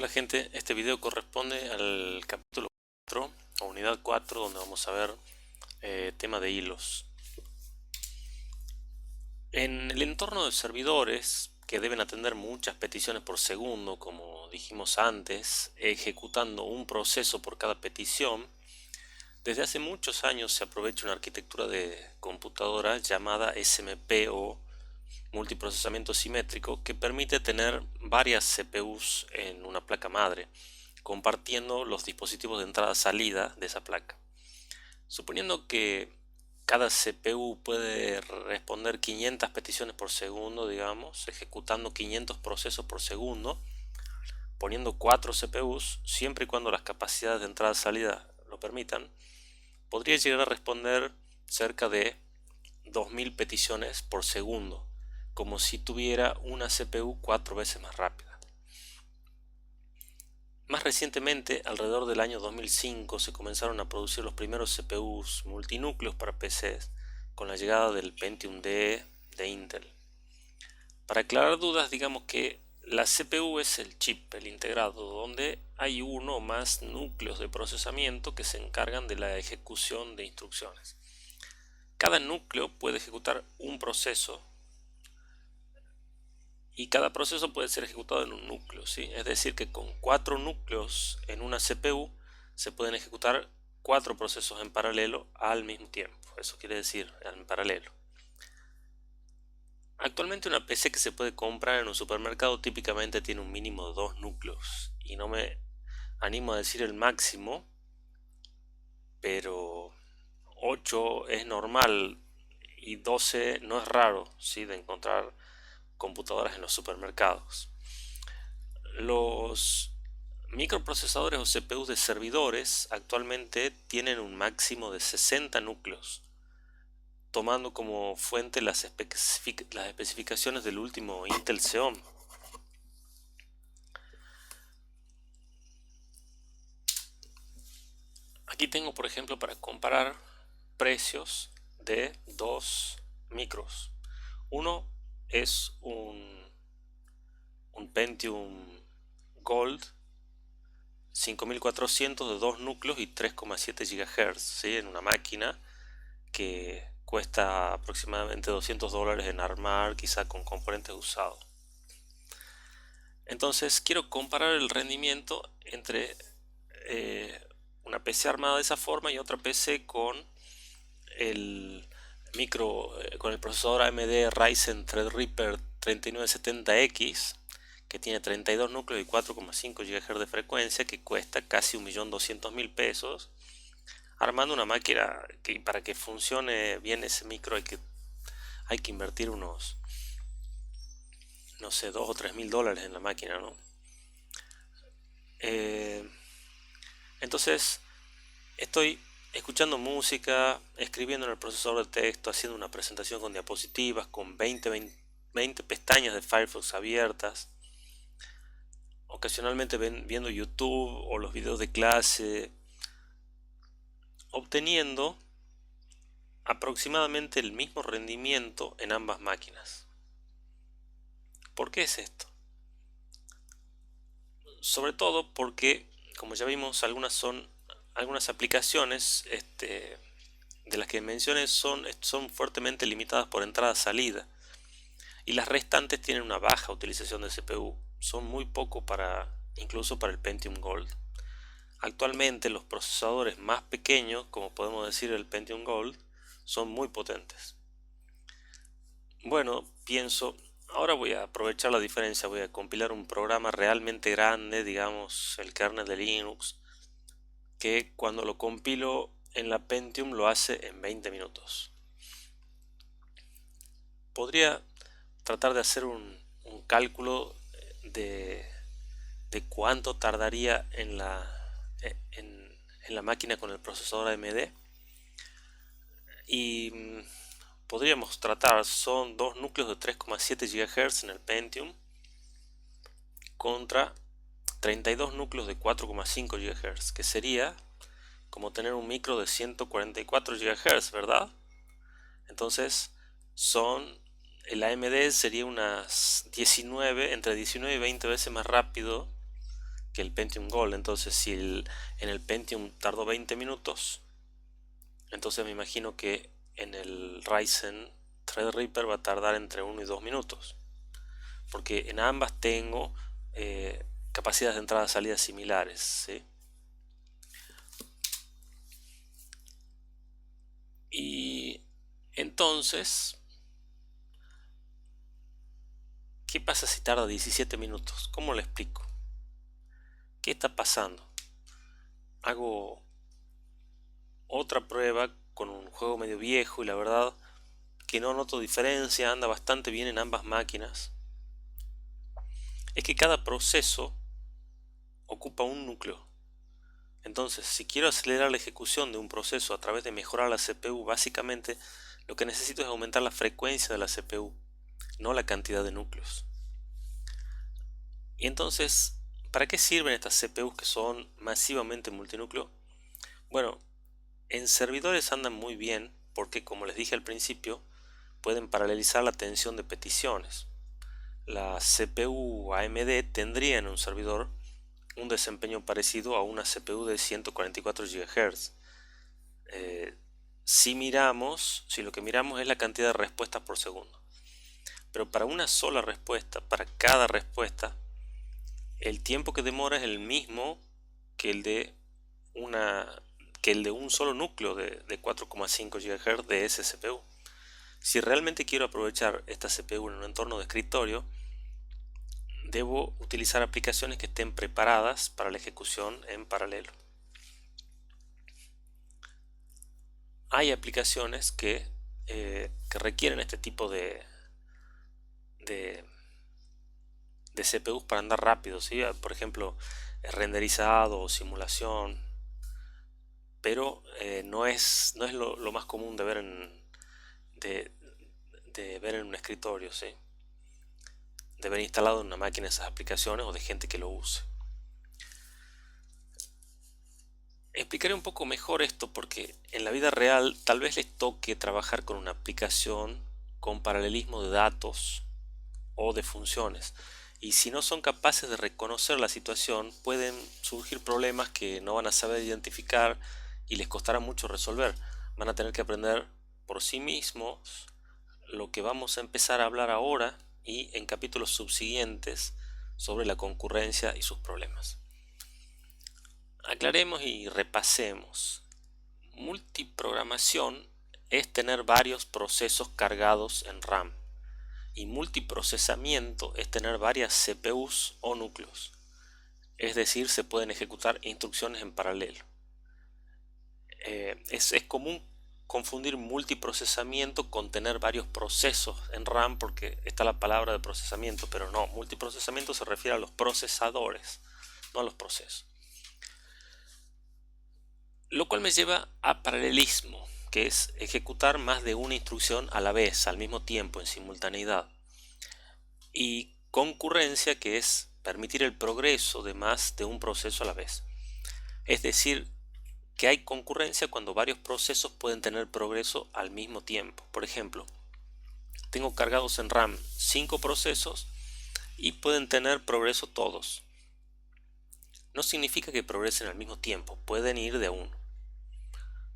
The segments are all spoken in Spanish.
Hola gente, este video corresponde al capítulo 4 o unidad 4 donde vamos a ver tema de hilos. En el entorno de servidores que deben atender muchas peticiones por segundo, como dijimos antes, ejecutando un proceso por cada petición, desde hace muchos años se aprovecha una arquitectura de computadora llamada SMP o multiprocesamiento simétrico que permite tener varias CPUs en una placa madre, compartiendo los dispositivos de entrada-salida de esa placa. Suponiendo que cada CPU puede responder 500 peticiones por segundo, digamos, ejecutando 500 procesos por segundo, poniendo 4 CPUs, siempre y cuando las capacidades de entrada-salida lo permitan, podría llegar a responder cerca de 2000 peticiones por segundo, como si tuviera una CPU 4 veces más rápida. Más recientemente, alrededor del año 2005, se comenzaron a producir los primeros CPUs multinúcleos para PCs, con la llegada del Pentium D de Intel. Para aclarar dudas, digamos que la CPU es el chip, el integrado, donde hay uno o más núcleos de procesamiento que se encargan de la ejecución de instrucciones. Cada núcleo puede ejecutar un proceso y cada proceso puede ser ejecutado en un núcleo, ¿sí? Es decir que con 4 núcleos en una CPU se pueden ejecutar 4 procesos en paralelo al mismo tiempo. Eso quiere decir en paralelo. Actualmente una PC que se puede comprar en un supermercado típicamente tiene un mínimo de 2 núcleos, y no me animo a decir el máximo, pero 8 es normal y 12 no es raro, ¿sí?, de encontrar computadoras en los supermercados. Los microprocesadores o CPUs de servidores actualmente tienen un máximo de 60 núcleos, tomando como fuente las especificaciones del último Intel Xeon. Aquí tengo, por ejemplo, para comparar precios de dos micros. Uno es un Pentium Gold 5400 de 2 núcleos y 3,7 GHz, ¿sí?, en una máquina que cuesta aproximadamente $200 en armar, quizá con componentes usados. Entonces quiero comparar el rendimiento entre una PC armada de esa forma y otra PC con el con el procesador AMD Ryzen Threadripper 3970X, que tiene 32 núcleos y 4,5 GHz de frecuencia, que cuesta casi 1.200.000 pesos. Armando una máquina que para que funcione bien ese micro hay que invertir unos, no sé, 2 o 3 mil dólares en la máquina, ¿no? Entonces estoy escuchando música, escribiendo en el procesador de texto, haciendo una presentación con diapositivas, con 20 pestañas de Firefox abiertas, ocasionalmente viendo YouTube o los videos de clase, obteniendo aproximadamente el mismo rendimiento en ambas máquinas. ¿Por qué es esto? Sobre todo porque, como ya vimos, algunas aplicaciones de las que mencioné son fuertemente limitadas por entrada-salida, y las restantes tienen una baja utilización de CPU. Son muy poco incluso para el Pentium Gold. Actualmente los procesadores más pequeños, como podemos decir el Pentium Gold, son muy potentes. Bueno, pienso, ahora voy a aprovechar la diferencia, voy a compilar un programa realmente grande, digamos el kernel de Linux, que cuando lo compilo en la Pentium lo hace en 20 minutos. Podría tratar de hacer un cálculo de cuánto tardaría en la máquina con el procesador AMD, y podríamos tratar, son dos núcleos de 3,7 GHz en el Pentium contra 32 núcleos de 4,5 GHz, que sería como tener un micro de 144 GHz, ¿verdad? Entonces el AMD sería entre 19 y 20 veces más rápido que el Pentium Gold. Entonces si en el Pentium tardó 20 minutos, entonces me imagino que en el Ryzen Threadripper va a tardar entre 1 y 2 minutos, porque en ambas tengo capacidades de entrada y salida similares, ¿sí? Y entonces, ¿qué pasa si tarda 17 minutos? ¿Cómo lo explico? ¿Qué está pasando? Hago otra prueba con un juego medio viejo y la verdad que no noto diferencia, anda bastante bien en ambas máquinas. Es que cada proceso ocupa un núcleo. Entonces, si quiero acelerar la ejecución de un proceso a través de mejorar la CPU, básicamente lo que necesito es aumentar la frecuencia de la CPU, no la cantidad de núcleos. Y entonces, ¿para qué sirven estas CPUs que son masivamente multinúcleo? Bueno, en servidores andan muy bien porque, como les dije al principio, pueden paralelizar la atención de peticiones. La CPU AMD tendría en un servidor un desempeño parecido a una CPU de 144 GHz. Si lo que miramos es la cantidad de respuestas por segundo. Pero para una sola respuesta, para cada respuesta, el tiempo que demora es el mismo que el de un solo núcleo de 4,5 GHz de ese CPU. Si realmente quiero aprovechar esta CPU en un entorno de escritorio, debo utilizar aplicaciones que estén preparadas para la ejecución en paralelo. Hay aplicaciones que requieren este tipo de, de CPUs para andar rápido, ¿sí? Por ejemplo, renderizado o simulación, pero no es lo más común de, de ver en un escritorio, ¿sí? De ver instalado en una máquina esas aplicaciones o de gente que lo use. Explicaré un poco mejor esto porque en la vida real tal vez les toque trabajar con una aplicación con paralelismo de datos o de funciones, y si no son capaces de reconocer la situación pueden surgir problemas que no van a saber identificar y les costará mucho resolver. Van a tener que aprender por sí mismos lo que vamos a empezar a hablar ahora y en capítulos subsiguientes sobre la concurrencia y sus problemas. Aclaremos y repasemos. Multiprogramación es tener varios procesos cargados en RAM, y multiprocesamiento es tener varias CPUs o núcleos, es decir, se pueden ejecutar instrucciones en paralelo. Es común confundir multiprocesamiento con tener varios procesos en RAM porque está la palabra de procesamiento, pero no, multiprocesamiento se refiere a los procesadores, no a los procesos. Lo cual me lleva a paralelismo, que es ejecutar más de una instrucción a la vez, al mismo tiempo, en simultaneidad. Y concurrencia, que es permitir el progreso de más de un proceso a la vez. Es decir, que hay concurrencia cuando varios procesos pueden tener progreso al mismo tiempo. Por ejemplo, tengo cargados en RAM 5 procesos y pueden tener progreso todos. No significa que progresen al mismo tiempo, pueden ir de a uno.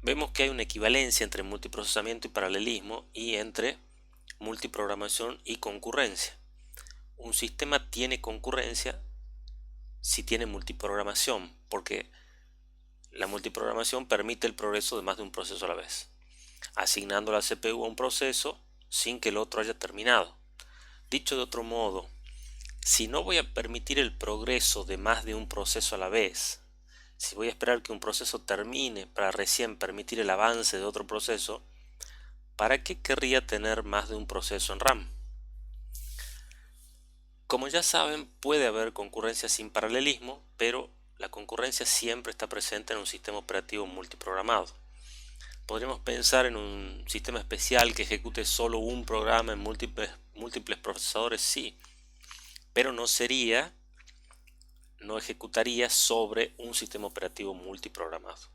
Vemos que hay una equivalencia entre multiprocesamiento y paralelismo y entre multiprogramación y concurrencia. Un sistema tiene concurrencia si tiene multiprogramación, porque la multiprogramación permite el progreso de más de un proceso a la vez, asignando la CPU a un proceso sin que el otro haya terminado. Dicho de otro modo, si no voy a permitir el progreso de más de un proceso a la vez, si voy a esperar que un proceso termine para recién permitir el avance de otro proceso, ¿para qué querría tener más de un proceso en RAM? Como ya saben, puede haber concurrencia sin paralelismo, pero la concurrencia siempre está presente en un sistema operativo multiprogramado. Podríamos pensar en un sistema especial que ejecute solo un programa en múltiples procesadores, sí, pero no ejecutaría sobre un sistema operativo multiprogramado.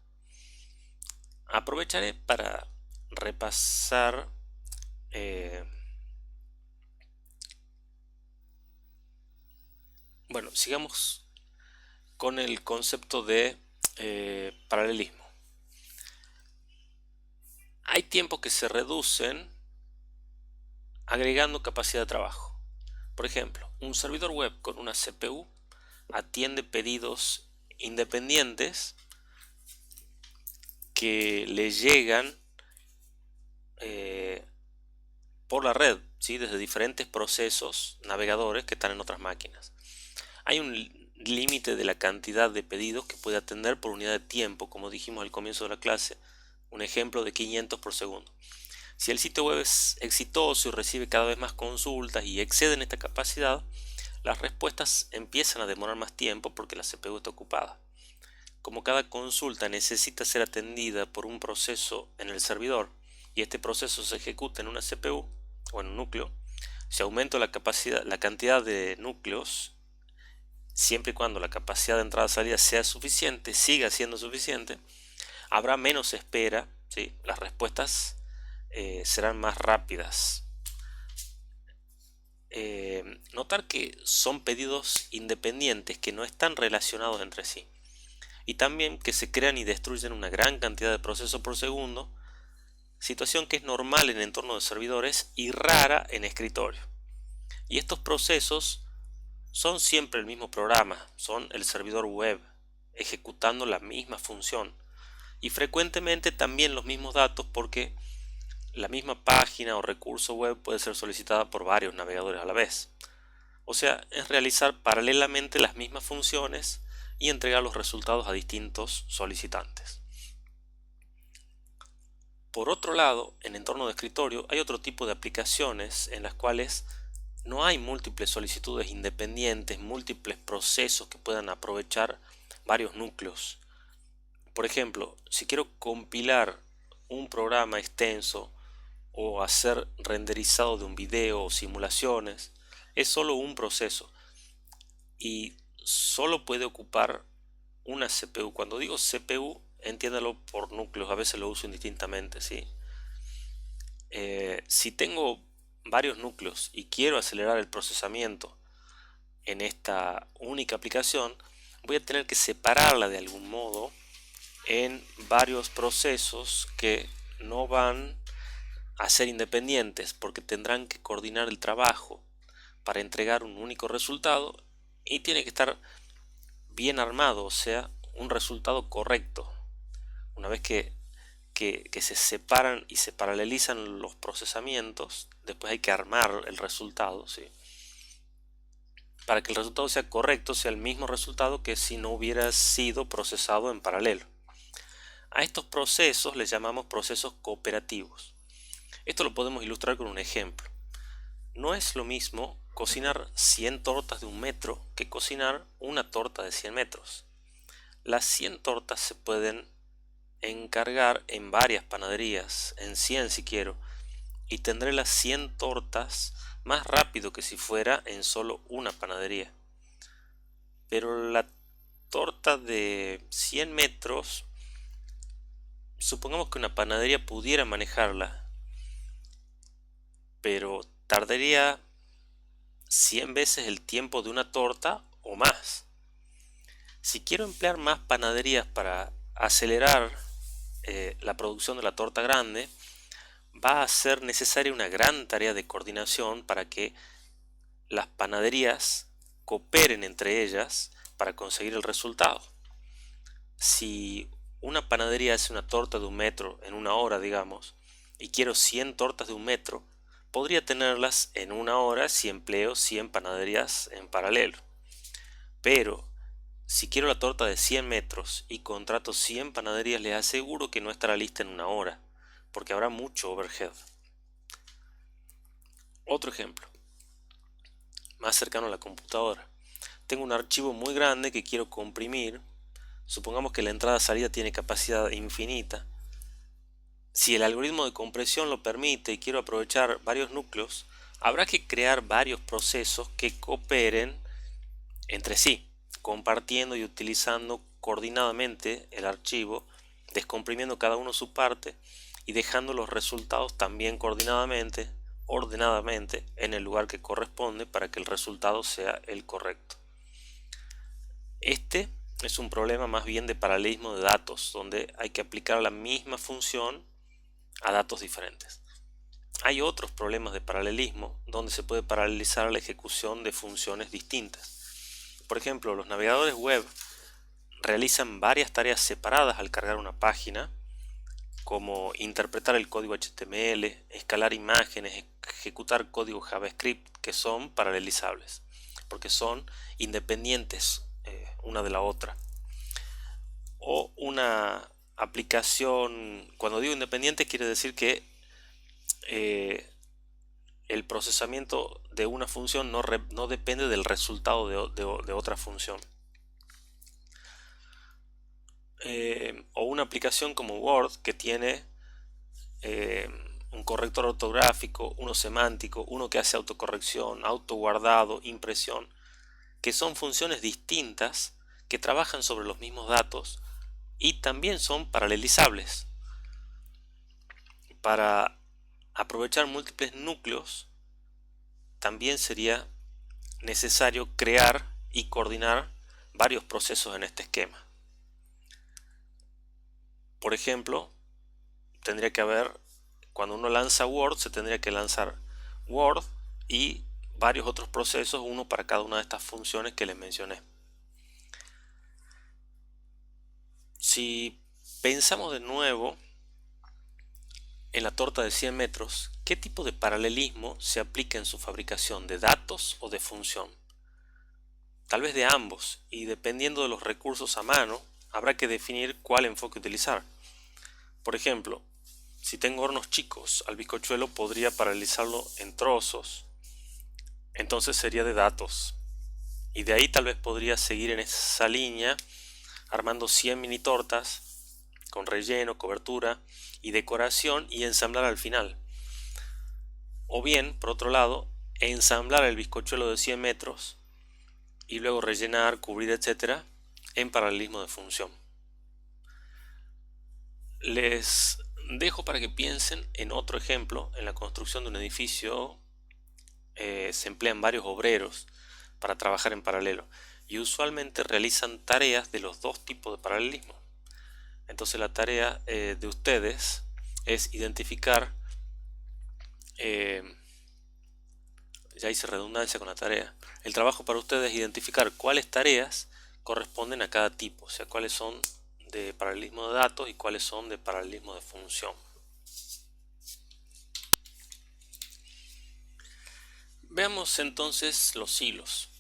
Aprovecharé para repasar sigamos con el concepto de paralelismo. Hay tiempos que se reducen agregando capacidad de trabajo. Por ejemplo, un servidor web con una CPU atiende pedidos independientes que le llegan por la red, ¿sí? Desde diferentes procesos navegadores que están en otras máquinas. Hay un límite de la cantidad de pedidos que puede atender por unidad de tiempo, como dijimos al comienzo de la clase, un ejemplo de 500 por segundo. Si el sitio web es exitoso y recibe cada vez más consultas y exceden esta capacidad, las respuestas empiezan a demorar más tiempo porque la CPU está ocupada. Como cada consulta necesita ser atendida por un proceso en el servidor y este proceso se ejecuta en una CPU o en un núcleo, si aumento la cantidad de núcleos, siempre y cuando la capacidad de entrada-salida sea suficiente, siga siendo suficiente, habrá menos espera, ¿sí? Las respuestas serán más rápidas. Notar que son pedidos independientes que no están relacionados entre sí y también que se crean y destruyen una gran cantidad de procesos por segundo, situación que es normal en entornos de servidores y rara en escritorio. Y estos procesos son siempre el mismo programa, son el servidor web ejecutando la misma función y frecuentemente también los mismos datos porque la misma página o recurso web puede ser solicitada por varios navegadores a la vez. O sea, es realizar paralelamente las mismas funciones y entregar los resultados a distintos solicitantes. Por otro lado, en entorno de escritorio hay otro tipo de aplicaciones en las cuales no hay múltiples solicitudes independientes, múltiples procesos que puedan aprovechar varios núcleos. Por ejemplo, si quiero compilar un programa extenso o hacer renderizado de un video o simulaciones, es solo un proceso y solo puede ocupar una CPU. Cuando digo CPU, entiéndalo por núcleos, a veces lo uso indistintamente, ¿sí? Si tengo varios núcleos y quiero acelerar el procesamiento en esta única aplicación, voy a tener que separarla de algún modo en varios procesos que no van a ser independientes porque tendrán que coordinar el trabajo para entregar un único resultado y tiene que estar bien armado, o sea, un resultado correcto. Una vez que se separan y se paralelizan los procesamientos, después hay que armar el resultado, ¿sí? Para que el resultado sea correcto, sea el mismo resultado que si no hubiera sido procesado en paralelo. A estos procesos les llamamos procesos cooperativos. Esto lo podemos ilustrar con un ejemplo. No es lo mismo cocinar 100 tortas de 1 metro que cocinar una torta de 100 metros. Las 100 tortas se pueden encargar en varias panaderías, en 100 si quiero, y tendré las 100 tortas más rápido que si fuera en solo una panadería. Pero la torta de 100 metros, supongamos que una panadería pudiera manejarla, pero tardaría 100 veces el tiempo de una torta o más. Si quiero emplear más panaderías para acelerar la producción de la torta grande, va a ser necesaria una gran tarea de coordinación para que las panaderías cooperen entre ellas para conseguir el resultado. Si una panadería hace una torta de 1 metro en 1 hora, digamos, y quiero 100 tortas de 1 metro, podría tenerlas en 1 hora si empleo 100 panaderías en paralelo. Pero si quiero la torta de 100 metros y contrato 100 panaderías, les aseguro que no estará lista en 1 hora, porque habrá mucho overhead. Otro ejemplo, más cercano a la computadora. Tengo un archivo muy grande que quiero comprimir. Supongamos que la entrada-salida tiene capacidad infinita. Si el algoritmo de compresión lo permite y quiero aprovechar varios núcleos, habrá que crear varios procesos que cooperen entre sí, compartiendo y utilizando coordinadamente el archivo, descomprimiendo cada uno su parte y dejando los resultados también coordinadamente, ordenadamente, en el lugar que corresponde para que el resultado sea el correcto. Este es un problema más bien de paralelismo de datos, donde hay que aplicar la misma función a datos diferentes. Hay otros problemas de paralelismo donde se puede paralelizar la ejecución de funciones distintas. Por ejemplo, los navegadores web realizan varias tareas separadas al cargar una página, como interpretar el código HTML, escalar imágenes, ejecutar código JavaScript, que son paralelizables, porque son independientes una de la otra. O una aplicación, cuando digo independiente, quiere decir que el procesamiento de una función no depende del resultado de otra función. O una aplicación como Word, que tiene un corrector ortográfico, uno semántico, uno que hace autocorrección, autoguardado, impresión, que son funciones distintas que trabajan sobre los mismos datos y también son paralelizables. Para aprovechar múltiples núcleos, también sería necesario crear y coordinar varios procesos en este esquema. Por ejemplo, tendría que haber, cuando uno lanza Word, se tendría que lanzar Word y varios otros procesos, uno para cada una de estas funciones que les mencioné. Si pensamos de nuevo en la torta de 100 metros, ¿qué tipo de paralelismo se aplica en su fabricación, de datos o de función? Tal vez de ambos, y dependiendo de los recursos a mano, habrá que definir cuál enfoque utilizar. Por ejemplo, si tengo hornos chicos, al bizcochuelo podría paralelizarlo en trozos, entonces sería de datos. Y de ahí tal vez podría seguir en esa línea, armando 100 mini tortas con relleno, cobertura y decoración y ensamblar al final. O bien, por otro lado, ensamblar el bizcochuelo de 100 metros y luego rellenar, cubrir, etcétera, en paralelismo de función. Les dejo para que piensen en otro ejemplo. En la construcción de un edificio se emplean varios obreros para trabajar en paralelo y usualmente realizan tareas de los dos tipos de paralelismo. Entonces la tarea de ustedes es identificar, ya hice redundancia con la tarea, el trabajo para ustedes es identificar cuáles tareas corresponden a cada tipo, o sea, cuáles son de paralelismo de datos y cuáles son de paralelismo de función. Veamos entonces los hilos.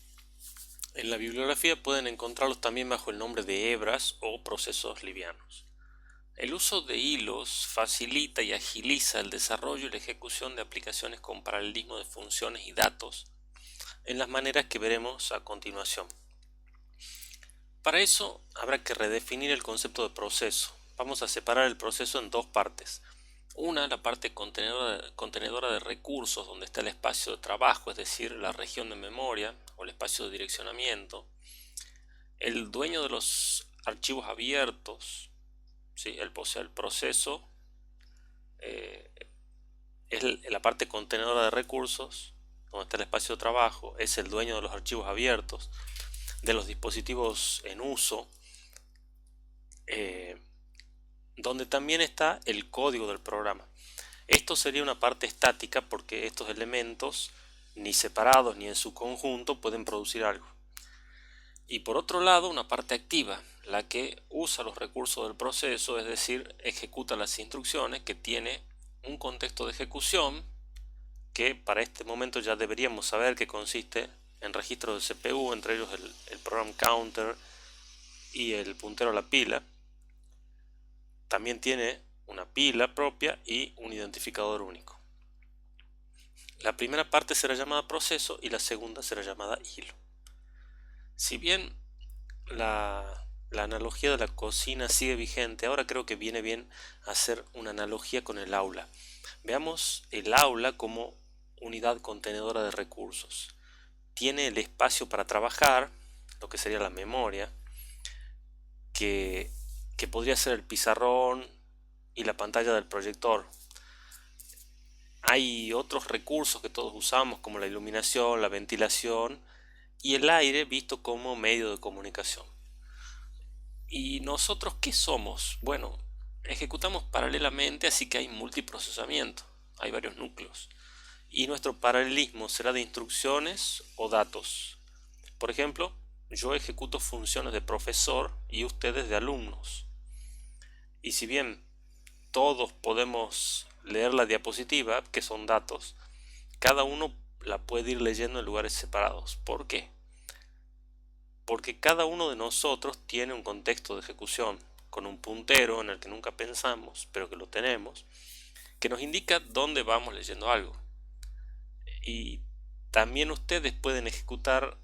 En la bibliografía pueden encontrarlos también bajo el nombre de hebras o procesos livianos. El uso de hilos facilita y agiliza el desarrollo y la ejecución de aplicaciones con paralelismo de funciones y datos en las maneras que veremos a continuación. Para eso habrá que redefinir el concepto de proceso. Vamos a separar el proceso en dos partes. Una, la parte contenedora de recursos, donde está el espacio de trabajo, es decir, la región de memoria o el espacio de direccionamiento. El dueño de los archivos abiertos, ¿sí? El proceso es la parte contenedora de recursos, donde está el espacio de trabajo, es el dueño de los archivos abiertos, de los dispositivos en uso, donde también está el código del programa. Esto sería una parte estática porque estos elementos, ni separados ni en su conjunto, pueden producir algo. Y por otro lado, una parte activa, la que usa los recursos del proceso, es decir, ejecuta las instrucciones, que tiene un contexto de ejecución que para este momento ya deberíamos saber que consiste en registros de CPU, entre ellos el program counter y el puntero a la pila. También tiene una pila propia y un identificador único. La primera parte será llamada proceso y la segunda será llamada hilo. Si bien la analogía de la cocina sigue vigente, ahora creo que viene bien hacer una analogía con el aula. Veamos el aula como unidad contenedora de recursos. Tiene el espacio para trabajar, lo que sería la memoria, que podría ser el pizarrón y la pantalla del proyector. Hay otros recursos que todos usamos, como la iluminación, la ventilación y el aire, visto como medio de comunicación. ¿Y nosotros qué somos? Bueno, ejecutamos paralelamente, así que hay multiprocesamiento, hay varios núcleos. Y nuestro paralelismo será de instrucciones o datos. Por ejemplo, yo ejecuto funciones de profesor y ustedes de alumnos. Y si bien todos podemos leer la diapositiva, que son datos, cada uno la puede ir leyendo en lugares separados. ¿Por qué? Porque cada uno de nosotros tiene un contexto de ejecución, con un puntero en el que nunca pensamos, pero que lo tenemos, que nos indica dónde vamos leyendo algo. Y también ustedes pueden ejecutar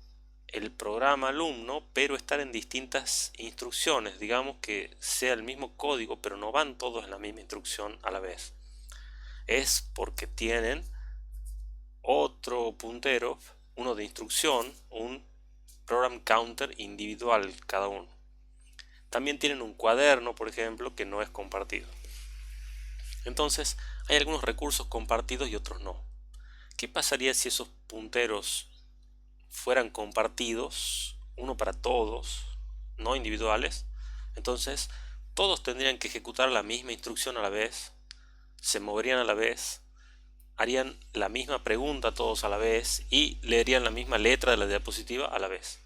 el programa alumno, pero estar en distintas instrucciones. Digamos que sea el mismo código, pero no van todos en la misma instrucción a la vez. Es porque tienen otro puntero, uno de instrucción, un program counter individual cada uno. También tienen un cuaderno, por ejemplo, que no es compartido. Entonces, hay algunos recursos compartidos y otros no. ¿Qué pasaría si esos punteros fueran compartidos, uno para todos, no individuales? Entonces, todos tendrían que ejecutar la misma instrucción a la vez, se moverían a la vez, harían la misma pregunta todos a la vez y leerían la misma letra de la diapositiva a la vez.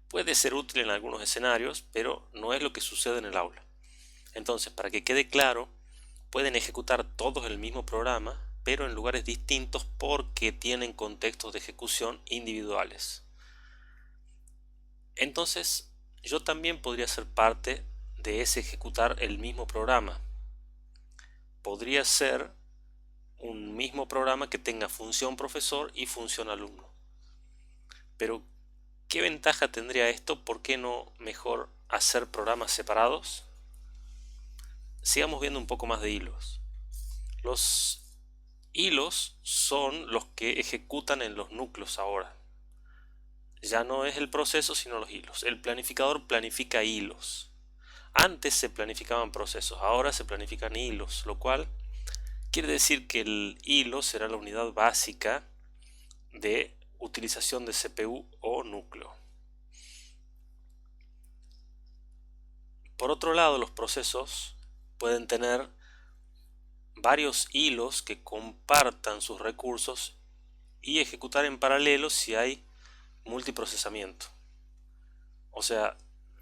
Puede ser útil en algunos escenarios, pero no es lo que sucede en el aula. Entonces, para que quede claro, pueden ejecutar todos el mismo programa, pero en lugares distintos porque tienen contextos de ejecución individuales. Entonces, yo también podría ser parte de ese ejecutar el mismo programa. Podría ser un mismo programa que tenga función profesor y función alumno. Pero, ¿qué ventaja tendría esto? ¿Por qué no mejor hacer programas separados? Sigamos viendo un poco más de hilos. Los hilos son los que ejecutan en los núcleos ahora. Ya no es el proceso, sino los hilos. El planificador planifica hilos. Antes se planificaban procesos, ahora se planifican hilos, lo cual quiere decir que el hilo será la unidad básica de utilización de CPU o núcleo. Por otro lado, los procesos pueden tener varios hilos que compartan sus recursos y ejecutar en paralelo si hay multiprocesamiento. O sea,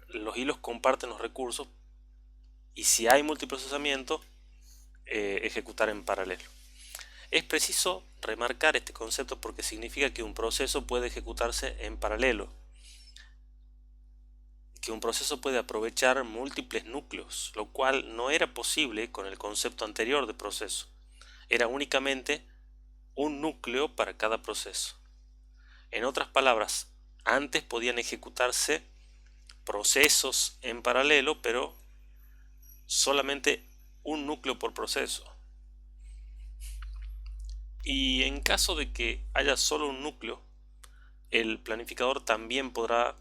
los hilos comparten los recursos y si hay multiprocesamiento, ejecutar en paralelo. Es preciso remarcar este concepto porque significa que un proceso puede ejecutarse en paralelo, que un proceso puede aprovechar múltiples núcleos, lo cual no era posible con el concepto anterior de proceso. Era únicamente un núcleo para cada proceso. En otras palabras, antes podían ejecutarse procesos en paralelo, pero solamente un núcleo por proceso. Y en caso de que haya solo un núcleo, el planificador también podrá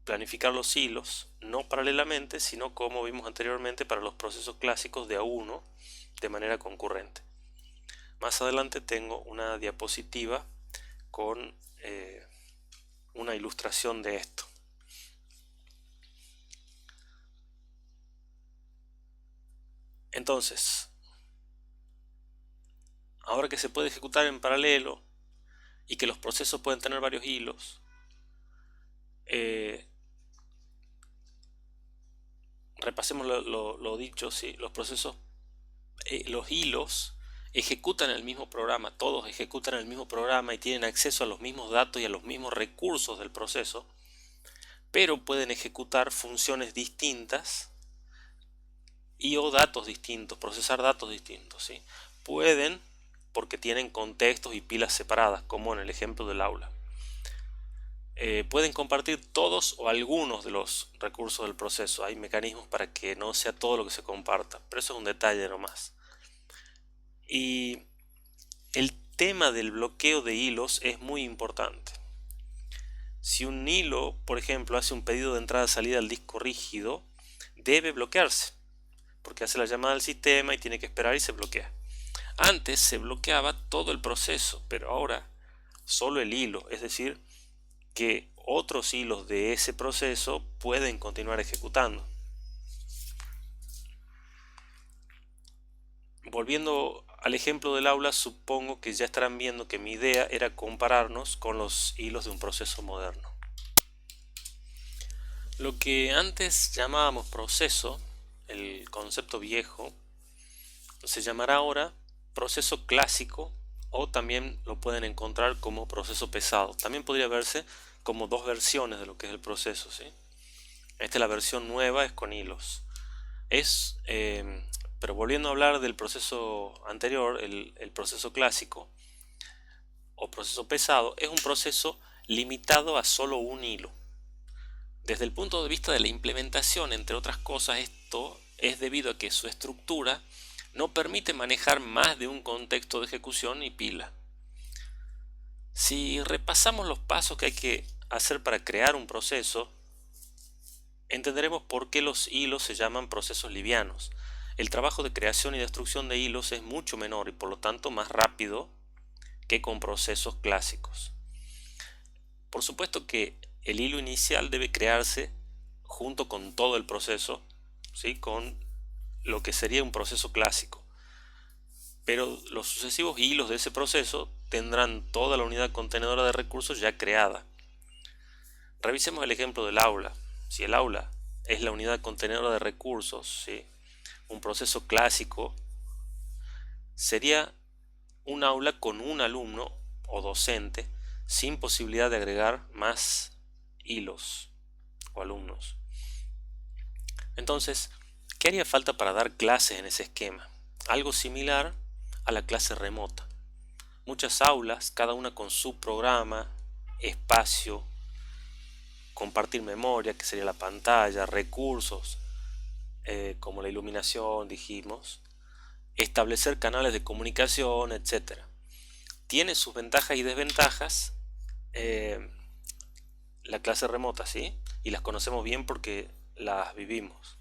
planificar los hilos, no paralelamente, sino como vimos anteriormente para los procesos clásicos de a uno, de manera concurrente. Más adelante tengo una diapositiva con una ilustración de esto. Entonces, ahora que se puede ejecutar en paralelo y que los procesos pueden tener varios hilos, repasemos lo dicho, ¿sí? Los procesos, los hilos ejecutan el mismo programa, todos ejecutan el mismo programa y tienen acceso a los mismos datos y a los mismos recursos del proceso, pero pueden ejecutar funciones distintas y o datos distintos, procesar datos distintos, ¿sí? Pueden porque tienen contextos y pilas separadas, como en el ejemplo del aula. Pueden compartir todos o algunos de los recursos del proceso. Hay mecanismos para que no sea todo lo que se comparta, pero eso es un detalle nomás. Y el tema del bloqueo de hilos es muy importante. Si un hilo, por ejemplo, hace un pedido de entrada-salida al disco rígido, debe bloquearse, porque hace la llamada al sistema y tiene que esperar y se bloquea. Antes se bloqueaba todo el proceso, pero ahora solo el hilo, es decir, que otros hilos de ese proceso pueden continuar ejecutando. Volviendo al ejemplo del aula, supongo que ya estarán viendo que mi idea era compararnos con los hilos de un proceso moderno. Lo que antes llamábamos proceso, el concepto viejo, se llamará ahora proceso clásico, o también lo pueden encontrar como proceso pesado. También podría verse como dos versiones de lo que es el proceso, ¿sí? Esta es la versión nueva, es con hilos. Pero volviendo a hablar del proceso anterior, el proceso clásico o proceso pesado, es un proceso limitado a solo un hilo. Desde el punto de vista de la implementación, entre otras cosas, esto es debido a que su estructura no permite manejar más de un contexto de ejecución y pila. Si repasamos los pasos que hay que hacer para crear un proceso, entenderemos por qué los hilos se llaman procesos livianos. El trabajo de creación y destrucción de hilos es mucho menor y por lo tanto más rápido que con procesos clásicos. Por supuesto que el hilo inicial debe crearse junto con todo el proceso, ¿sí? Con lo que sería un proceso clásico. Pero los sucesivos hilos de ese proceso tendrán toda la unidad contenedora de recursos ya creada. Revisemos el ejemplo del aula. Si el aula es la unidad contenedora de recursos, ¿sí? Un proceso clásico sería un aula con un alumno o docente sin posibilidad de agregar más hilos o alumnos. Entonces, ¿qué haría falta para dar clases en ese esquema? Algo similar a la clase remota. Muchas aulas, cada una con su programa, espacio, compartir memoria, que sería la pantalla, recursos, como la iluminación, dijimos, establecer canales de comunicación, etc. Tiene sus ventajas y desventajas la clase remota, ¿sí? Y las conocemos bien porque las vivimos.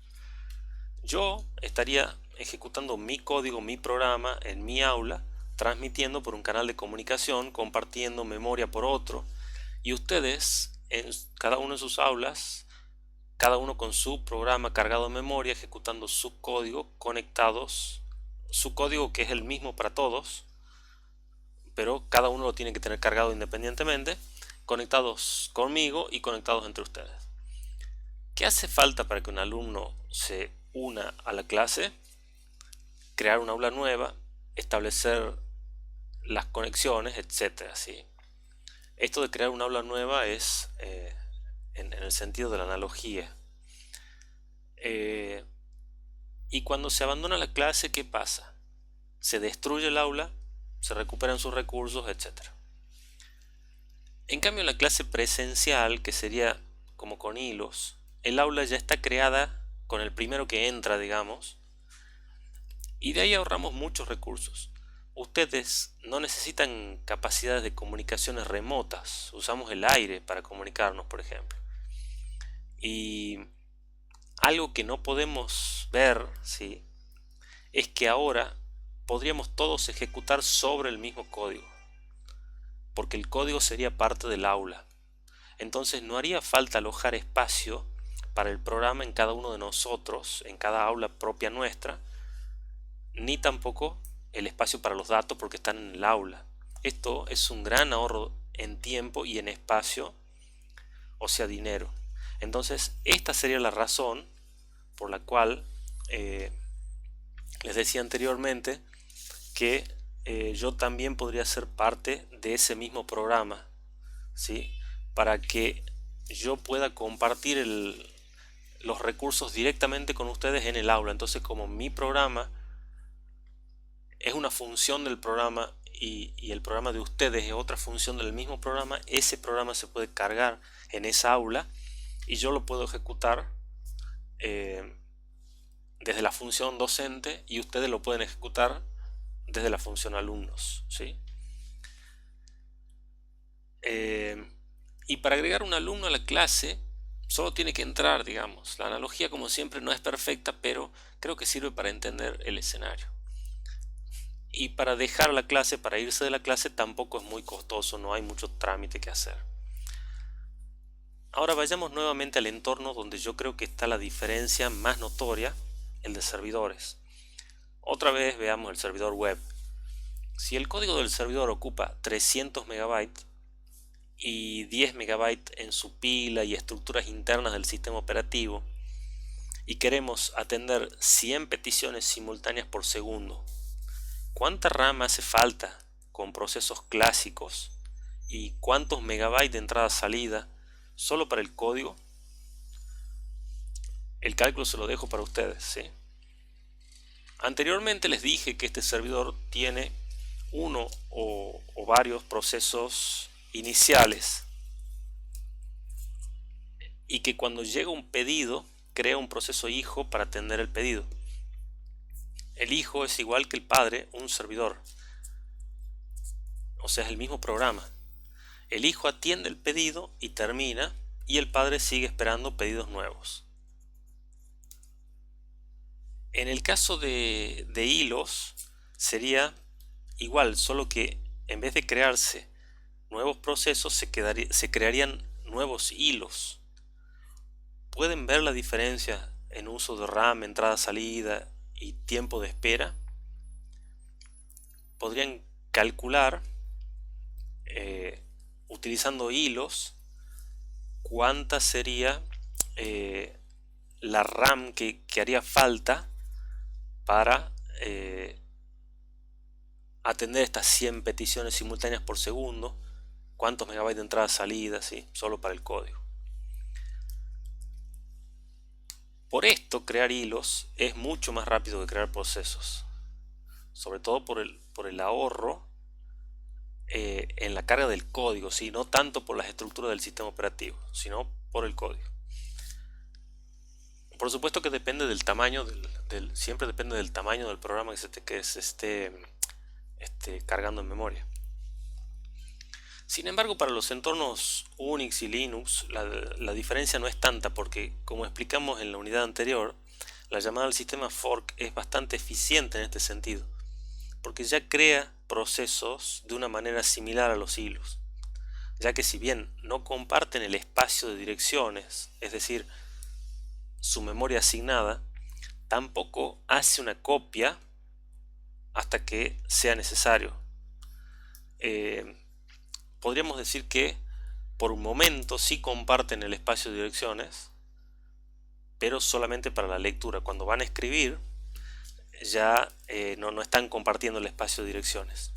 Yo estaría ejecutando mi código, mi programa en mi aula, transmitiendo por un canal de comunicación, compartiendo memoria por otro, y ustedes, cada uno en sus aulas, cada uno con su programa cargado de memoria, ejecutando su código, conectados, su código que es el mismo para todos, pero cada uno lo tiene que tener cargado independientemente, conectados conmigo y conectados entre ustedes. ¿Qué hace falta para que un alumno se una a la clase? Crear una aula nueva, establecer las conexiones, etcétera, ¿sí? Esto de crear una aula nueva es en el sentido de la analogía. Y cuando se abandona la clase, ¿qué pasa? Se destruye el aula, se recuperan sus recursos, etc. En cambio, en la clase presencial, que sería como con hilos, el aula ya está creada con el primero que entra, digamos, y de ahí ahorramos muchos recursos. Ustedes no necesitan capacidades de comunicaciones remotas, usamos el aire para comunicarnos, por ejemplo. Y algo que no podemos ver, ¿sí?, es que ahora podríamos todos ejecutar sobre el mismo código, porque el código sería parte del aula. Entonces no haría falta alojar espacio para el programa en cada uno de nosotros, en cada aula propia nuestra, ni tampoco el espacio para los datos porque están en el aula. Esto es un gran ahorro en tiempo y en espacio, o sea, dinero. Entonces, esta sería la razón por la cual les decía anteriormente que yo también podría ser parte de ese mismo programa, ¿sí?, para que yo pueda compartir los recursos directamente con ustedes en el aula. Entonces, como mi programa es una función del programa y el programa de ustedes es otra función del mismo programa, ese programa se puede cargar en esa aula y yo lo puedo ejecutar desde la función docente y ustedes lo pueden ejecutar desde la función alumnos, ¿sí? Y para agregar un alumno a la clase solo tiene que entrar, digamos. La analogía, como siempre, no es perfecta, pero creo que sirve para entender el escenario. Y para dejar la clase, para irse de la clase, tampoco es muy costoso, no hay mucho trámite que hacer. Ahora vayamos nuevamente al entorno donde yo creo que está la diferencia más notoria, el de servidores. Otra vez veamos el servidor web. Si el código del servidor ocupa 300 megabytes y 10 megabytes en su pila y estructuras internas del sistema operativo, y queremos atender 100 peticiones simultáneas por segundo, ¿cuánta RAM hace falta con procesos clásicos y cuántos megabytes de entrada-salida solo para el código? El cálculo se lo dejo para ustedes, ¿sí? Anteriormente les dije que este servidor tiene uno o varios procesos iniciales y que cuando llega un pedido crea un proceso hijo para atender el pedido. El hijo es igual que el padre, un servidor, o sea, es el mismo programa. El hijo atiende el pedido y termina, y el padre sigue esperando pedidos nuevos. En el caso de hilos sería igual, solo que en vez de crearse nuevos procesos se crearían nuevos hilos. ¿Pueden ver la diferencia en uso de RAM, entrada, salida y tiempo de espera? Podrían calcular utilizando hilos cuánta sería la RAM que haría falta para atender estas 100 peticiones simultáneas por segundo, cuántos megabytes de entrada salida, ¿sí? Solo para el código. Por esto crear hilos es mucho más rápido que crear procesos, sobre todo por el ahorro en la carga del código, ¿sí? No tanto por las estructuras del sistema operativo, sino por el código. Por supuesto que depende del tamaño siempre depende del tamaño del programa que se esté cargando en memoria. Sin embargo, para los entornos Unix y Linux la diferencia no es tanta porque, como explicamos en la unidad anterior, la llamada al sistema fork es bastante eficiente en este sentido, porque ya crea procesos de una manera similar a los hilos, ya que si bien no comparten el espacio de direcciones, es decir, su memoria asignada, tampoco hace una copia hasta que sea necesario. Podríamos decir que por un momento sí comparten el espacio de direcciones, pero solamente para la lectura. Cuando van a escribir ya no están compartiendo el espacio de direcciones.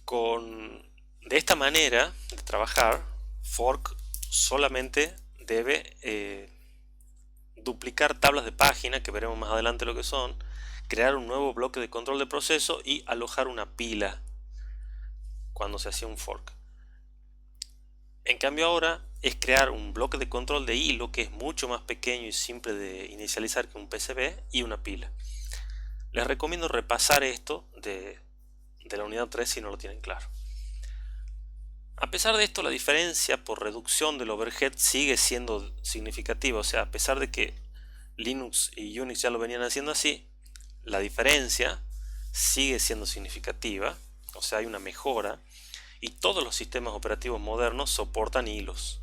De esta manera de trabajar, fork solamente debe duplicar tablas de página, que veremos más adelante lo que son, crear un nuevo bloque de control de proceso y alojar una pila cuando se hacía un fork. En cambio ahora es crear un bloque de control de hilo que es mucho más pequeño y simple de inicializar que un PCB y una pila. Les recomiendo repasar esto de la unidad 3 si no lo tienen claro. A pesar de esto, la diferencia por reducción del overhead sigue siendo significativa, o sea, a pesar de que Linux y Unix ya lo venían haciendo así, la diferencia sigue siendo significativa, o sea, hay una mejora, y todos los sistemas operativos modernos soportan hilos.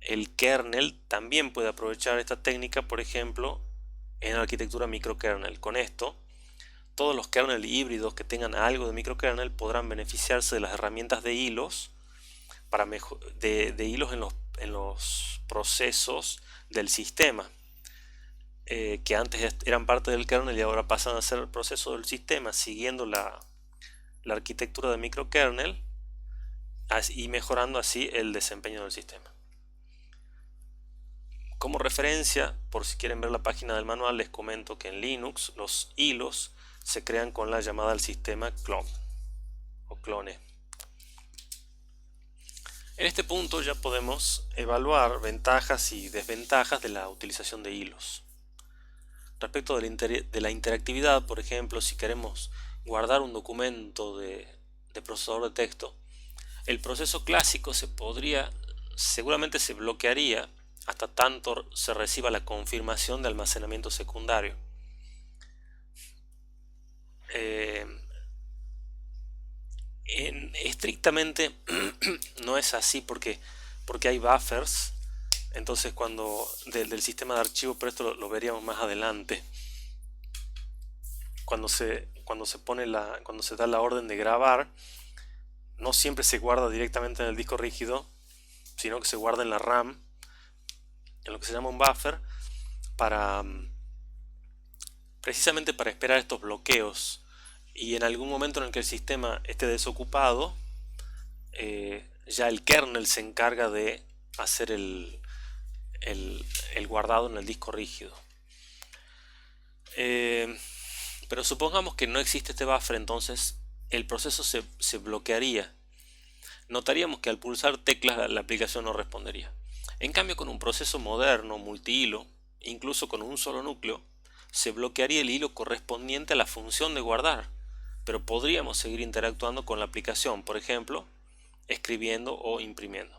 El kernel también puede aprovechar esta técnica, por ejemplo, en arquitectura microkernel. Con esto, todos los kernel híbridos que tengan algo de microkernel podrán beneficiarse de las herramientas de hilos de hilos en los procesos del sistema, que antes eran parte del kernel y ahora pasan a ser el proceso del sistema, siguiendo la arquitectura de microkernel y mejorando así el desempeño del sistema. Como referencia, por si quieren ver la página del manual, les comento que en Linux los hilos se crean con la llamada al sistema clone o clone. En este punto ya podemos evaluar ventajas y desventajas de la utilización de hilos. Respecto de la interactividad, por ejemplo, si queremos guardar un documento de procesador de texto, el proceso clásico seguramente se bloquearía hasta tanto se reciba la confirmación de almacenamiento secundario. Estrictamente no es así porque hay buffers, entonces del sistema de archivo, pero esto lo veríamos más adelante. Cuando se da la orden de grabar, no siempre se guarda directamente en el disco rígido, sino que se guarda en la RAM, en lo que se llama un buffer, para precisamente para esperar estos bloqueos. Y en algún momento en el que el sistema esté desocupado, ya el kernel se encarga de hacer el guardado en el disco rígido. Pero supongamos que no existe este buffer, entonces el proceso se bloquearía. Notaríamos que al pulsar teclas la aplicación no respondería. En cambio, con un proceso moderno, multihilo, incluso con un solo núcleo, se bloquearía el hilo correspondiente a la función de guardar, pero podríamos seguir interactuando con la aplicación, por ejemplo, escribiendo o imprimiendo.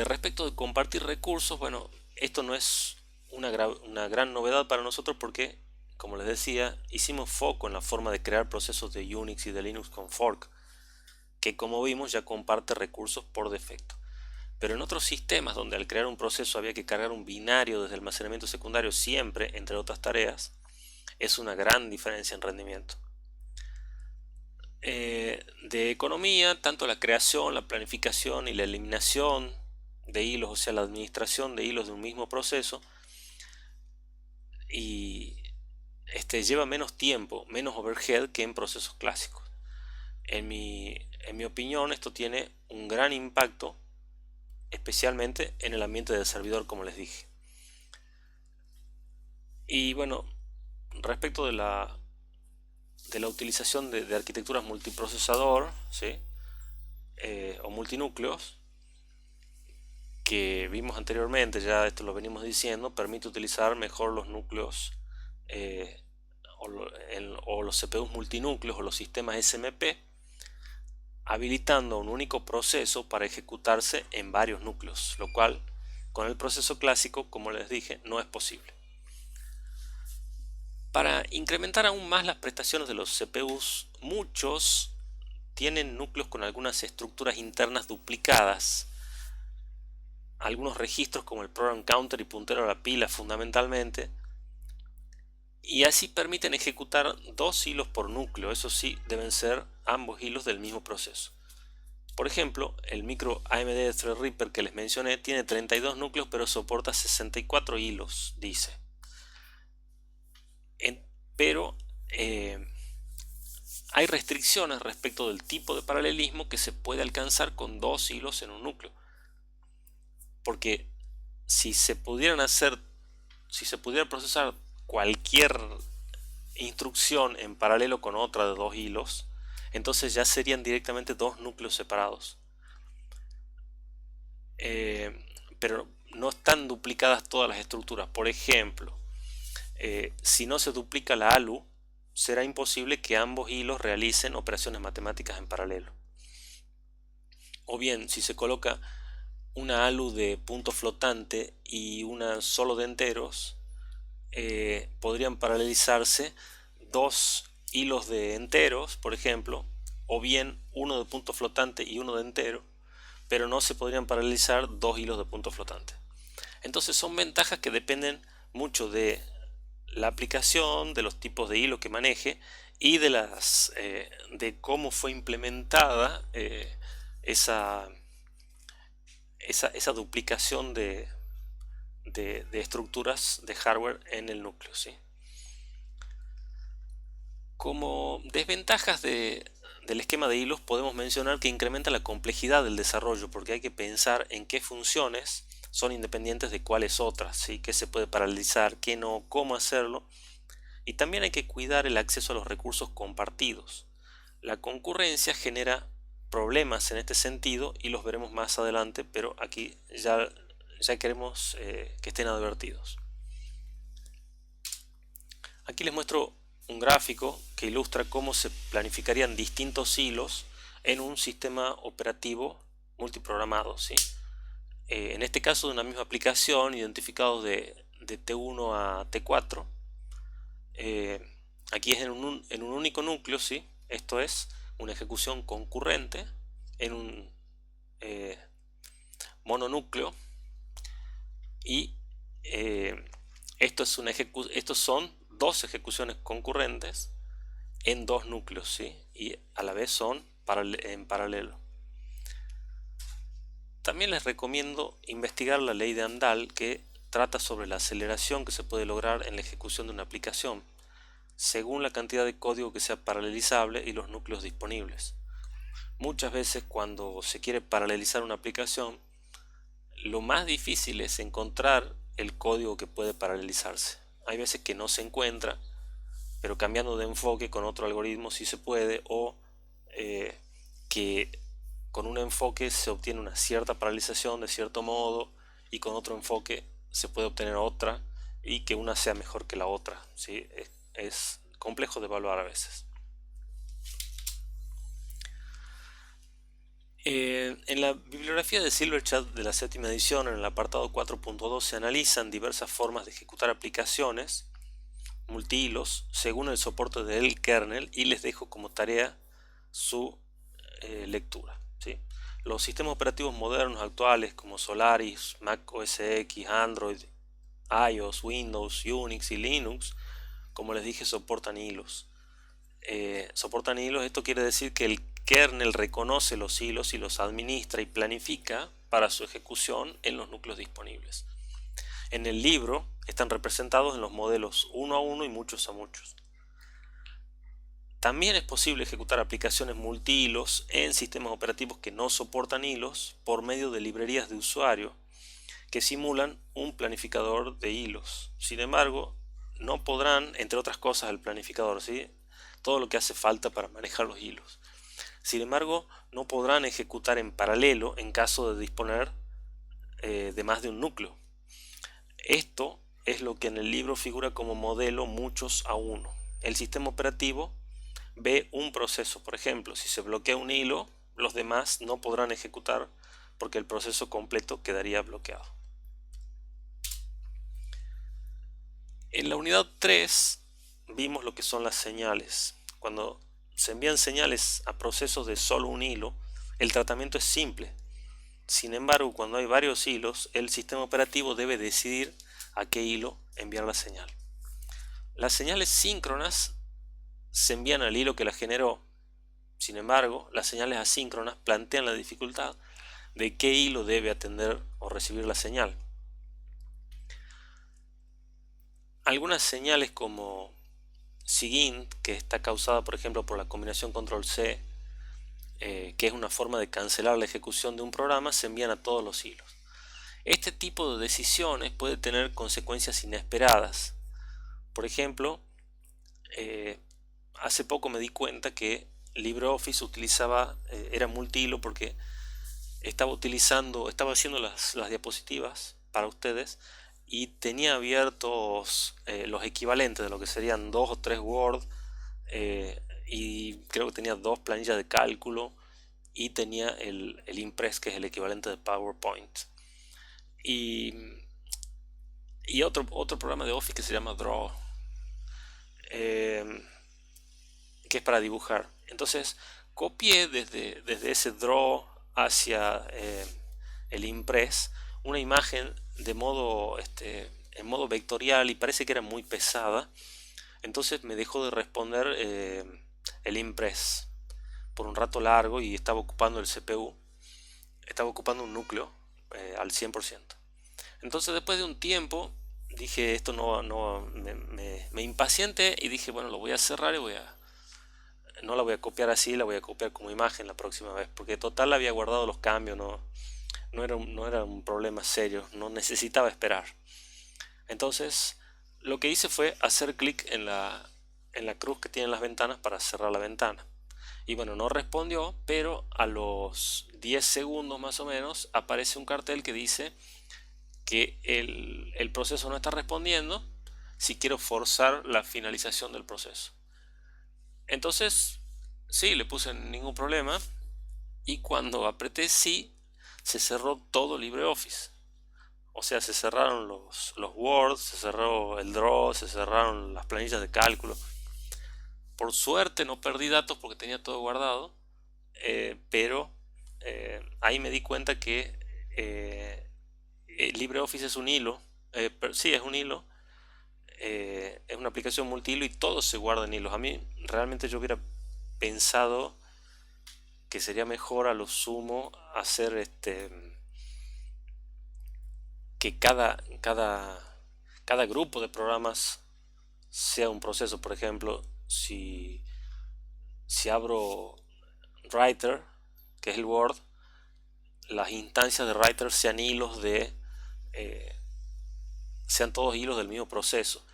Respecto de compartir recursos, bueno, esto no es una gran novedad para nosotros porque, como les decía, hicimos foco en la forma de crear procesos de Unix y de Linux con fork, que como vimos ya comparte recursos por defecto. Pero en otros sistemas donde al crear un proceso había que cargar un binario desde almacenamiento secundario siempre, entre otras tareas, es una gran diferencia en rendimiento. De economía, tanto la creación, la planificación y la eliminación de hilos, o sea, la administración de hilos de un mismo proceso, y lleva menos tiempo, menos overhead que en procesos clásicos. En mi opinión, esto tiene un gran impacto, especialmente en el ambiente del servidor, como les dije. Y bueno, respecto de la utilización de arquitecturas multiprocesador, ¿sí? O multinúcleos, que vimos anteriormente, ya esto lo venimos diciendo, permite utilizar mejor los núcleos o los CPUs multinúcleos o los sistemas SMP, habilitando un único proceso para ejecutarse en varios núcleos, lo cual con el proceso clásico, como les dije, no es posible. Para incrementar aún más las prestaciones de los CPUs, muchos tienen núcleos con algunas estructuras internas duplicadas, algunos registros como el program counter y puntero a la pila fundamentalmente, y así permiten ejecutar dos hilos por núcleo. Eso sí, deben ser ambos hilos del mismo proceso. Por ejemplo, el micro AMD Threadripper que les mencioné tiene 32 núcleos pero soporta 64 hilos, dice. Pero hay restricciones respecto del tipo de paralelismo que se puede alcanzar con dos hilos en un núcleo. Porque si se pudiera procesar cualquier instrucción en paralelo con otra de dos hilos, entonces ya serían directamente dos núcleos separados. Pero no están duplicadas todas las estructuras. Por ejemplo, si no se duplica la ALU, será imposible que ambos hilos realicen operaciones matemáticas en paralelo. O bien, si se coloca una ALU de punto flotante y una solo de enteros, podrían paralelizarse dos hilos de enteros, por ejemplo, o bien uno de punto flotante y uno de entero, pero no se podrían paralelizar dos hilos de punto flotante. Entonces son ventajas que dependen mucho de la aplicación, de los tipos de hilo que maneje y de cómo fue implementada esa duplicación de estructuras de hardware en el núcleo, ¿sí? Como desventajas del esquema de hilos podemos mencionar que incrementa la complejidad del desarrollo porque hay que pensar en qué funciones son independientes de cuáles otras, ¿sí? Qué se puede paralelizar, qué no, cómo hacerlo, y también hay que cuidar el acceso a los recursos compartidos. La concurrencia genera problemas en este sentido y los veremos más adelante, pero aquí ya queremos que estén advertidos. Aquí les muestro un gráfico que ilustra cómo se planificarían distintos hilos en un sistema operativo multiprogramado, ¿sí? En este caso de una misma aplicación, identificados de T1 a T4. Aquí es en un único núcleo, ¿sí? Esto es una ejecución concurrente en un eh, mononúcleo, y estos son dos ejecuciones concurrentes en dos núcleos, ¿sí? Y a la vez son en paralelo. También les recomiendo investigar la ley de Amdahl, que trata sobre la aceleración que se puede lograr en la ejecución de una aplicación, según la cantidad de código que sea paralelizable y los núcleos disponibles. Muchas veces cuando se quiere paralelizar una aplicación, lo más difícil es encontrar el código que puede paralelizarse. Hay veces que no se encuentra, pero cambiando de enfoque con otro algoritmo sí se puede, o que con un enfoque se obtiene una cierta paralelización de cierto modo y con otro enfoque se puede obtener otra, y que una sea mejor que la otra, ¿sí? Es complejo de evaluar a veces. En la bibliografía de Silverchat de la séptima edición, en el apartado 4.2, se analizan diversas formas de ejecutar aplicaciones multihilos según el soporte del kernel, y les dejo como tarea su lectura, ¿sí? Los sistemas operativos modernos actuales como Solaris, Mac OS X, Android, iOS, Windows, Unix y Linux, como les dije, soportan hilos. Esto quiere decir que el kernel reconoce los hilos y los administra y planifica para su ejecución en los núcleos disponibles. En el libro están representados en los modelos uno a uno y muchos a muchos. También es posible ejecutar aplicaciones multihilos en sistemas operativos que no soportan hilos por medio de librerías de usuario que simulan un planificador de hilos. Sin embargo, no podrán, entre otras cosas, el planificador, ¿sí? Todo lo que hace falta para manejar los hilos. Sin embargo, no podrán ejecutar en paralelo en caso de disponer de más de un núcleo. Esto es lo que en el libro figura como modelo muchos a uno. El sistema operativo ve un proceso, por ejemplo, si se bloquea un hilo, los demás no podrán ejecutar porque el proceso completo quedaría bloqueado. En la unidad 3 vimos lo que son las señales. Cuando se envían señales a procesos de solo un hilo, el tratamiento es simple. Sin embargo, cuando hay varios hilos, el sistema operativo debe decidir a qué hilo enviar la señal. Las señales síncronas se envían al hilo que las generó. Sin embargo, las señales asíncronas plantean la dificultad de qué hilo debe atender o recibir la señal. Algunas señales como SIGINT, que está causada por ejemplo por la combinación control-C, que es una forma de cancelar la ejecución de un programa, se envían a todos los hilos. Este tipo de decisiones puede tener consecuencias inesperadas. Por ejemplo, hace poco me di cuenta que LibreOffice era multihilo porque estaba haciendo las diapositivas para ustedes y tenía abiertos los equivalentes de lo que serían 2 o 3 Word, y creo que tenía 2 planillas de cálculo, y tenía el Impress, que es el equivalente de PowerPoint, y otro programa de Office que se llama Draw, que es para dibujar. Entonces copié desde ese Draw hacia el Impress una imagen en modo vectorial, y parece que era muy pesada. Entonces me dejó de responder el Impress por un rato largo, y estaba ocupando el CPU, estaba ocupando un núcleo al 100%. Entonces después de un tiempo dije, esto me impaciente, y dije, bueno, lo voy a cerrar y no la voy a copiar así, la voy a copiar como imagen la próxima vez, porque total había guardado los cambios, no era un problema serio, no necesitaba esperar. Entonces lo que hice fue hacer clic en la cruz que tienen las ventanas para cerrar la ventana. Y bueno, no respondió, pero a los 10 segundos más o menos aparece un cartel que dice que el proceso no está respondiendo si quiero forzar la finalización del proceso. Entonces, sí, le puse ningún problema, y cuando apreté sí, se cerró todo LibreOffice. O sea, se cerraron los Word, se cerró el Draw, se cerraron las planillas de cálculo. Por suerte no perdí datos porque tenía todo guardado, pero ahí me di cuenta que LibreOffice es un hilo, sí es un hilo, es una aplicación multihilo y todo se guarda en hilos. A mí realmente yo hubiera pensado que sería mejor a lo sumo hacer que cada grupo de programas sea un proceso. Por ejemplo, si abro Writer, que es el Word, las instancias de Writer eh, sean todos hilos del mismo proceso.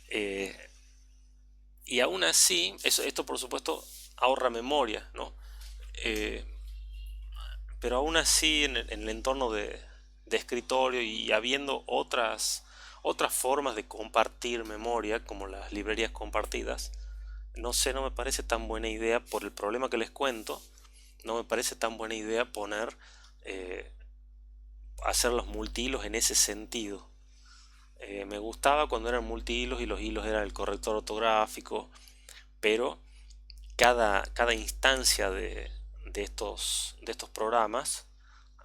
Eh, y aún así, esto por supuesto ahorra memoria, ¿no? Eh, pero aún así en el entorno de escritorio y habiendo otras formas de compartir memoria, como las librerías compartidas, no sé, no me parece tan buena idea por el problema que les cuento. No me parece tan buena idea eh, hacer los multihilos en ese sentido. Me gustaba cuando eran multihilos y los hilos eran el corrector ortográfico, pero cada instancia de estos programas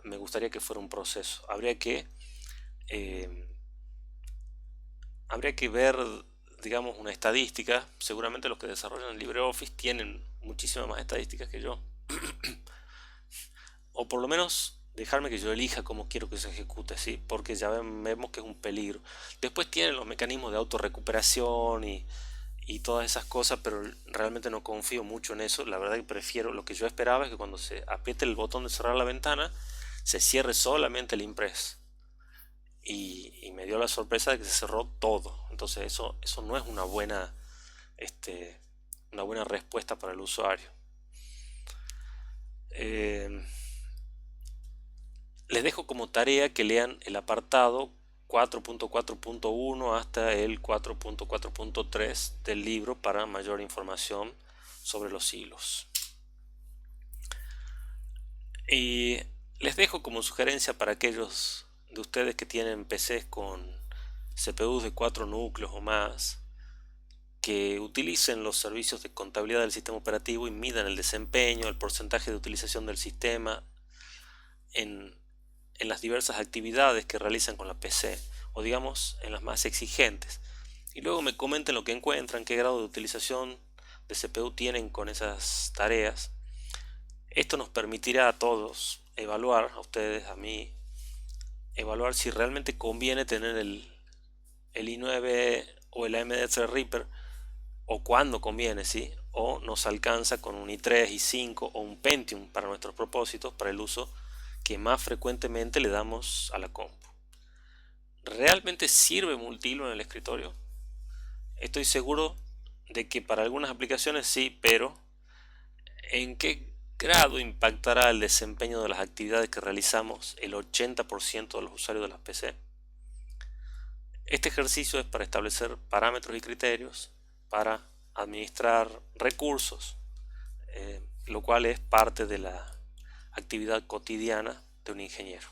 me gustaría que fuera un proceso. Eh, habría que ver, digamos, una estadística. Seguramente los que desarrollan el LibreOffice tienen muchísimas más estadísticas que yo. O por lo menos dejarme que yo elija cómo quiero que se ejecute, ¿sí? Porque ya vemos que es un peligro. Después tienen los mecanismos de autorrecuperación y todas esas cosas, pero realmente no confío mucho en eso. La verdad que prefiero, lo que yo esperaba es que cuando se apriete el botón de cerrar la ventana, se cierre solamente el impress. Y me dio la sorpresa de que se cerró todo. Entonces eso no es este, una buena respuesta para el usuario. Eh, Les dejo como tarea que lean el apartado 4.4.1 hasta el 4.4.3 del libro para mayor información sobre los hilos. Y les dejo como sugerencia para aquellos de ustedes que tienen PCs con CPUs de 4 núcleos o más, que utilicen los servicios de contabilidad del sistema operativo y midan el desempeño, el porcentaje de utilización del sistema en, en las diversas actividades que realizan con la PC, o digamos en las más exigentes. Y luego me comenten lo que encuentran, qué grado de utilización de CPU tienen con esas tareas. Esto nos permitirá a todos evaluar, a ustedes, a mí, evaluar si realmente conviene tener el i9 o el AMD Threadripper, o cuándo conviene, ¿sí? O nos alcanza con un i3, i5 o un Pentium para nuestros propósitos, para el uso que más frecuentemente le damos a la compu. ¿Realmente sirve multihilo en el escritorio? Estoy seguro de que para algunas aplicaciones sí, pero ¿en qué grado impactará el desempeño de las actividades que realizamos el 80% de los usuarios de las PC? Este ejercicio es para establecer parámetros y criterios, para administrar recursos, lo cual es parte de la actividad cotidiana de un ingeniero.